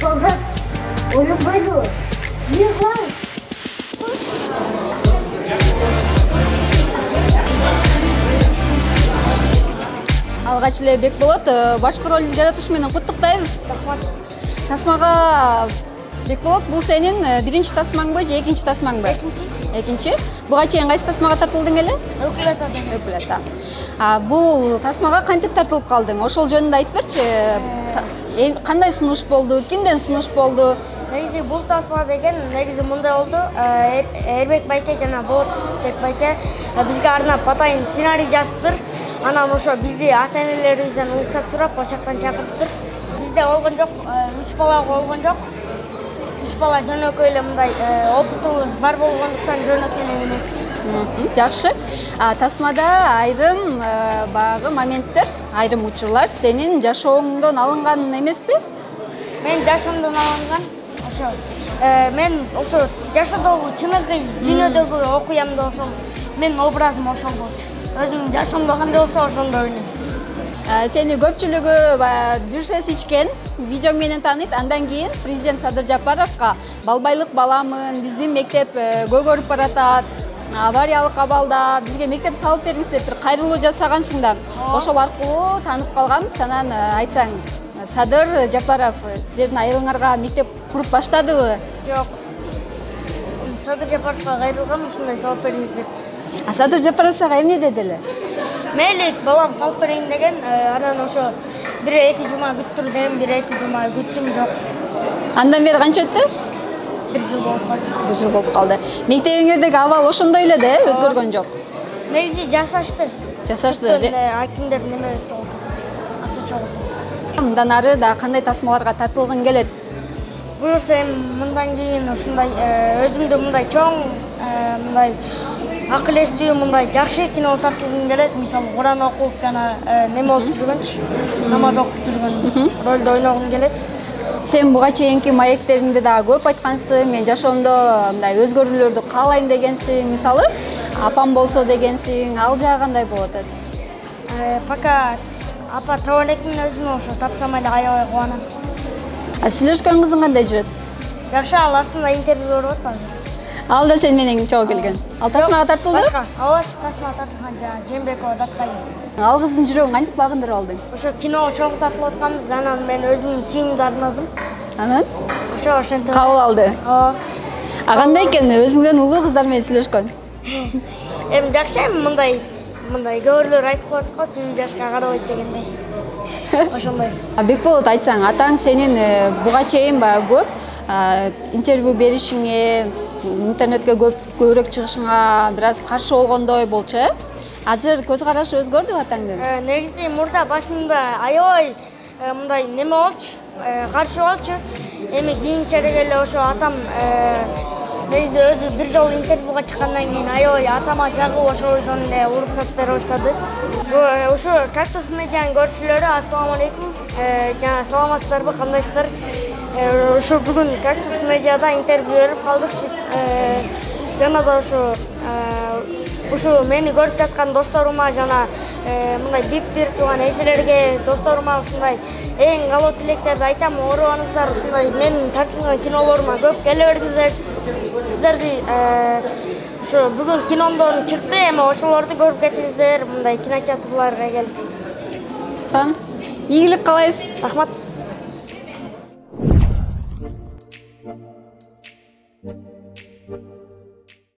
Baba, onu bana. Ne var? Алгач эле Бекболот башкы ролду жаратыш менен куттуктайбыз. Тасмага Бекболот, бул сенин биринчи тасмаңбы же экинчи тасмаңбы? Экинчи. Буга чейин кайсы тасмага тартылдың эле? Өкүлөтө. Бул тасмага кантип тартылып калдың? Ошол жөнүндө айтып берчи. Кандай сунуш болду? Кимден сунуш болду? Негизи бул тасма деген мындай болду. Эрбек байке жана Болотбек байке бизге арнап атайын сценарий жазыптыр. Анан ошо бизди ата-энелерибизден уруксат сурап ошол жактан чакырттыр. Бизде болгон жок, 3 бала болгон жок. 3 бала жөнөкөй эле мындай опытыбыз бар болгондуктан жөнөкөй эле эмек. Жакшы. Тасмада айрым баягы моменттер, айрым учурлар сенин жашооңдон алынган эмеспи? Мен жашоомдон алынган. Ошо мен ошо жашоодогу чыныгы дүйнөдөгү окуямда ошол менин образым ошол болчу. Өзүмдүн жашоомдо кандай болсо ошондой ойнойм. Сени көпчүлүгү жүрүш ичкен видеоң менен тааныйт. Андан кийин президент Садыр Жапаровго балбайлык баламын, биздин мектеп көгөрүп баратат, авариялык абалда, бизге мектеп салып бериңиз деп бир кайрылуу жасагансың да. Ошол аркылуу таанып калганбыз. Анан айтсаң, Садыр Жапаров силердин айылыңарга мектеп куруп баштадыбы? Жок. Садыр Жапаровго кайрылгам, ушундай салып бериңиз деп. Садыр Жапаров сага эмне деди эле? Мейли, балам салып берейин деген, анан ошо 1-2 жума күттүр дем, 1-2 жума күттүм, жок. Андан бери канча өттү? 1 жыл болуп калды. 1 жыл болуп калды. Мектебиңердеги абал ошондой эле да, өзгөргөн жок. Негизи жасашты. Акимдер неме чогулту. Акча чогулту. Мындан ары да кандай тасмаларга тартылгың келет? Буюрса мындан кийин ушундай өзүмдү мындай чоң, мындай акыл эстүү, мындай жакшы кино тартылгым келет. Мисалы, Куран окуп жана неме болуп жүргөнчү, намаз окуп жүргөн ролду ойногум келет. Сен буга чейинки маектериңде дагы көп айткансың, мен жашоомдо мындай өзгөрүүлөрдү каалайм дегенсиң. Мисалы, апам болсо дегенсиң, ал жагы кандай болот? Пока апа таба элекмин, өзүмө ошо тапсам эле аябай кубанам. Сүйлөшкөн кызың кандай жүрөт? Жакшы, ал астында интервью берип атат азыр. Ал да сен менен чогуу келген. Ал тасмага тартылды? Башка. Ооба, тасмага тартылган Жембекова Даткайым. Ал кыздын жүрөгүн кантип багындырып алдың? Ошо кино чогуу тартылып атканбыз, анан мен өзүмдүн сүйүүмдү арнадым. Анан? Ошо ошентип. Кабыл алды. Ооба. Кандай экен өзүңдөн улуу кыздар менен сүйлөшкөн? Жакшы, мындай көбүрлөр айтып коет го, сүйүү жашка карабайт дегендей. Ошондой. Бекболот, айтсаң, атаң сенин буга чейин баягы көп интервью беришиңе, интернетке көбүрөөк чыгышыңа бир аз каршы болгондой болчу, э? Азыр көз карашы өзгөрдүбү атаңдын? Негизи мурда башында аябай мындай неме болчу, каршы болчу. Эми кийинчерээк эле ошо атам негизи өзү бир жолу интервьюга чыккандан кийин аябай атама жагып ошодон эле уруксат бере баштады. Ошо Кактус медианын көрүүчүлөрү, ассаламу алейкум. Жана саламатсыздарбы, кандайсыздар? Ошо бүгүн Кактус медиада интервью берип калдык биз. Жана да ошо мени көрүп жаткан досторума жана мындай бир тууган эжелерге, досторума ушундай эң калуу тилектерди айтам. Оорубаңыздар, ушундай менин тартылган кинолорума көп келе бериңиздер. Сиздерди ошо бүгүн киномдон чыкты, эми ошолорду көрүп кетиңиздер, мындай кинотеатрларга келип. Сан, ийгилик каалайбыз. Рахмат.